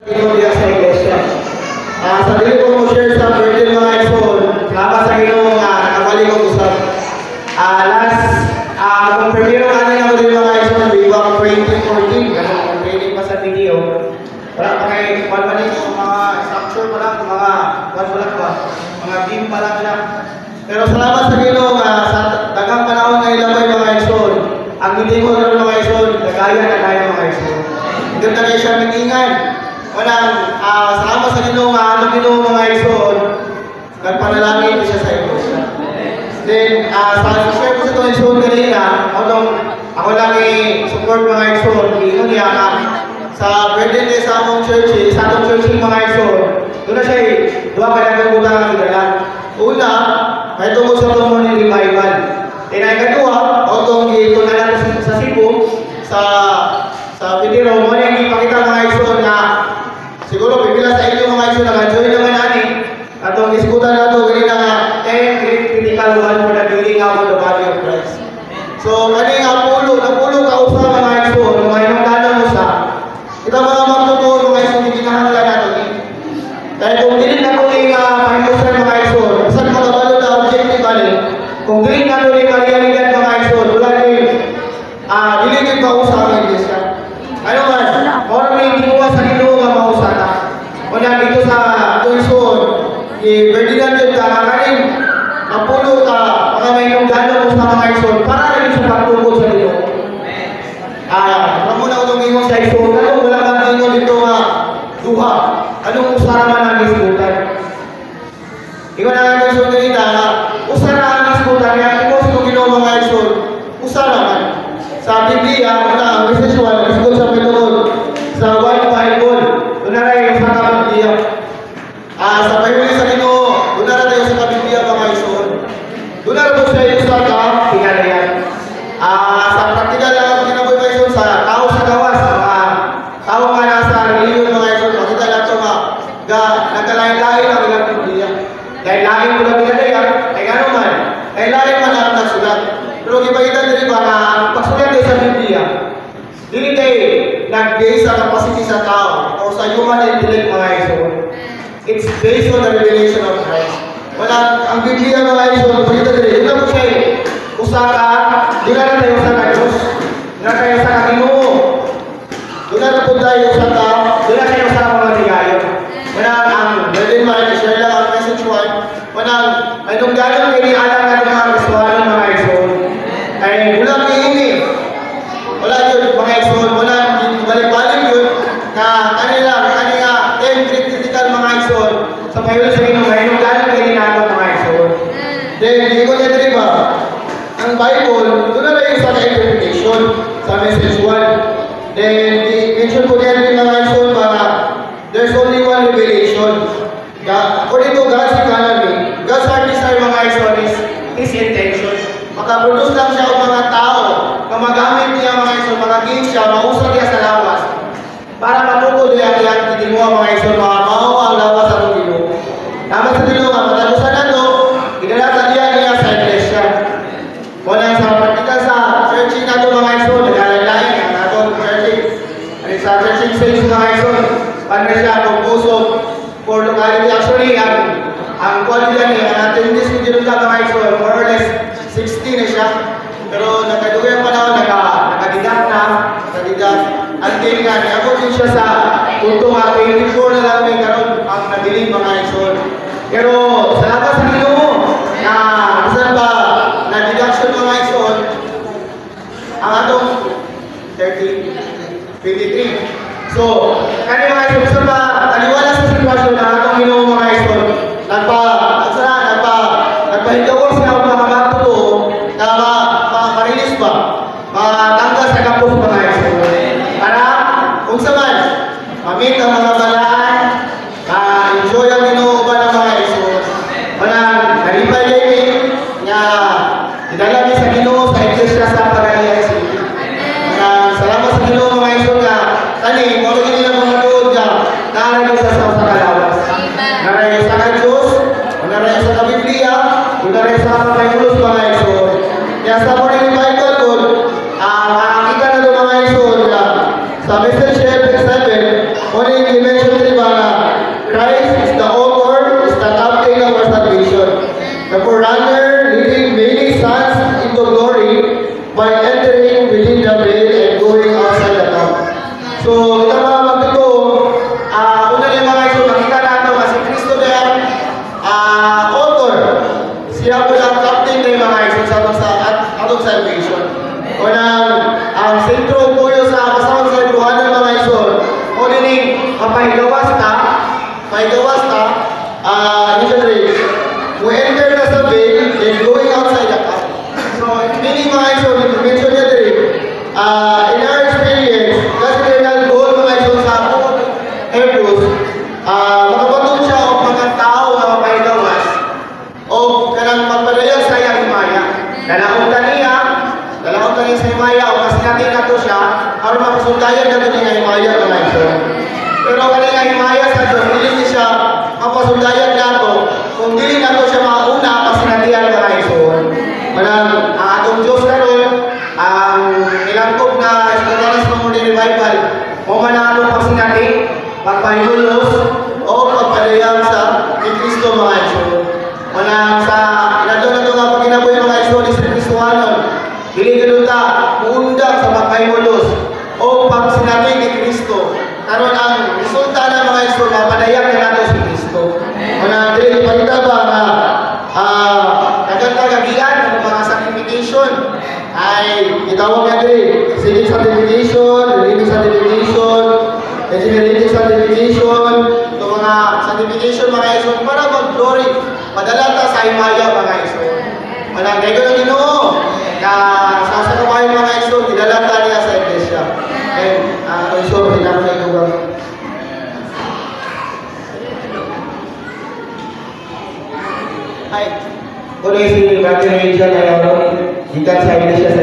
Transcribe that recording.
Ginoo sa iglesia. Sa dili ko mo share sa birthday mga idol, salamat sa Ginoo nga nakabalik ko usab. Kung premiere ani na mo din mga idol, biwang 2014, ganun training pa sa video. Wala pa kay mga structure pa lang, mga team pa lang na. Pero salamat sa Ginoo nga sa daghang panahon nga ilabay mga idol. Ang hindi ko ron mga idol, nagaya mga idol. Hindi na kayo siya mitingan. Salamat sa Ginoo nga Ginoo mga idol. Nagpanalangin siya sa iglesia. Then sa share ko sa itong idol kanina, ako lang i-support mga idol. Ginoo niya nga sa birthday day sa among church, mga idol. Doon na siya duha ka na utang ang dala. Una, may tungkol sa morning revival. Then ay kadua, otong ito na lang sa Cebu, sa Pitiro, mo na ipakita mga idol na siguro pipila sa inyo mga idol na join naman ani. Atong iskutan na ito, ganito nga 10 great critical one for the building out of the body of Christ. So, kani nga napulo ka usa mga idol, mga inong mo sa kita mga magtutuon mga idol, hindi kinahanglan nato ni. Dahil kung dili na ito pahimusan mga idol, saan makabalo na objective ani? Kung dili na ito realidad mga idol, wala ni dili din pausa ang iglesia. Ano man, orang may ginuwa sa Ginoo nga mausata. Wala dito sa tuition, i-Ferdinand yun ka, kakanin, napulo ka, mga may nungdano mo sa mga idol, para rin sa pagtungkol sa Ginoo. Muna ko tumingin sa idol, wala ba ninyo dito nga duha? Anong usara man ang iskutan? Ikaw na nga idol ganita, usara ang iskutan, kaya ito sa Ginoo mga idol, usara man. Sa Biblia, message 1, isgot sa Petron, sa 1 Bible, doon na rin sa Biblia. Sa Bible sa Ginoo, doon na rin sa Biblia mga idol. Doon na rin sa iyo sa pinalayan. Sa praktikal lang kinaboy mga idol, sa tao sa gawas, mga tao nga nasa reliyon mga idol, makita lang ito nagkalain-lain ang ilang Biblia. Dahil lain mo lang pinalayan, ay gano'n man, ay lain man ang nagsulat. Pero ipakita din ba na pagsulat sa Biblia, dili tayo nag-base sa capacity sa tao o sa human intellect mga idol. It's based on the revelation of Christ. Wala, ang Biblia mga idol, ipakita din, ito po siya usaka, di na tayo sa Diyos, di na tayo sa Ginoo, di na po tayo usaka, di na tayo sa mga ligayo. Wala, ang Berlin Martin, share lang ang message 1, wala, ay nung gano'n kayo ni Alang na mga kasuhan mga idol, ay wala ini, wala yun mga idol, wala balik-balik yun na kanila 10 critical mga idol sa payo sa Ginoo ay nung gano'n kayo ninagaw mga idol. Then, hindi ko niya diba, ang Bible, doon na rin sa interpretation sa message 1. Then, mention ko niya rin mga idol para there's only one revelation. According to God's economy, God's heart desire mga idol is His intention. Makaproduce lang siya o mga tao na magamit niya mga idol, magaging siya, mausap niya sa lawas para matukod niya ang titinguha mga idol, mao ang lawas sa Ginoo. Dapat sa Ginoo nga, matalusan na ito, ginalatan niya sa iglesia. Wala sa praktika sa churching na ito mga idol, naglalalain ang atong churching. Sa churching stage mga idol, paano siya pagpusok for locality. Actually, ang quality niya, ang attendance ni Jerusalem mga idol, more or less 60 na siya. Pero nagkadugay ang panahon, nakadidak. Until nga, niabot din siya sa punto nga, 24 na lang may karoon ang nabiling mga idol. Pero salamat sa Ginoo na saan ba na-deduction mga idol, ang atong 23. So, kani mga idol, saan ba aliwala sa sitwasyon na atong Ginoo mga idol, nagpahigawag siya ang mga magtuto na marilis ba? Matanggal sa kapos mga idol. Para, kung saan, mamit ang mga balaan, enjoy ang Ginoo ba ng mga idol. Walang nalipay din nga dinalami sa Ginoo sa iglesia sa Paranaque City. Salamat sa Ginoo mga idol nga kani, kung hindi nila mga doon nga narayo sa kalawas. Narayo sa Diyos, narayo sa Biblia, narayo sa Bible mga idol. Kaya sa morning Bible doon, makikita na doon mga idol sa message 7, morning i-mention of our salvation. The forerunner leading many sons into glory by entering within the veil and going outside the camp. So, ito mga magtuto, una na yung mga iso, makita natin na si Kristo na yan, author. Siya po ang captain na yung mga iso sa atong salvation. Unang, ang sentro po yun sa kasama sa iluhan ng mga iso, o dining, mapahigawas na, usually, we enter the veil, then going outside the camp. So, meaning mga iso, mention niya din, in our experience, kasi kailan doon mga iso sa Hebrews, makapatong siya o mga tao na mapahigawas o kanang magpadayag sa iyang himaya. Dalakong taniya sa himaya o mas natin na to siya para mapasundayan na ito niya himaya mga iso. Pero kanina himaya sa Diyos, hindi siya mapasundayan na ito kung hindi na ito siya mauna pasinatihan mga iso. Manang ang atong Diyos na ron, ang ilangkog na Escotanas Memorial Revival, mamanalo pasinati, pagpahinulos, o pagpadayang sa Kristo mga iso. Manang sa inadyo na ito nga pagkinaboy mga iso ni Sir Kristohanon, hiligaluta, muundang sa pagpahinulos, o pagsinati ni Kristo. Karon ang resulta ng mga iso na padayang na nato si Kristo. Manang dili palita ba na kagagagian ng mga sanctification ay itawag nga din civic sanctification, religious sanctification, engineering sanctification, itong mga sanctification mga iso para mag-glory, padalata sa himaya mga iso. Manang dahil ko Ginoo na sa kabayan mga iso, dinalata niya sa iglesia. And iso, hinakay ko ba? Hi. Kung si Brother Rachel ay ikan sa iglesia sa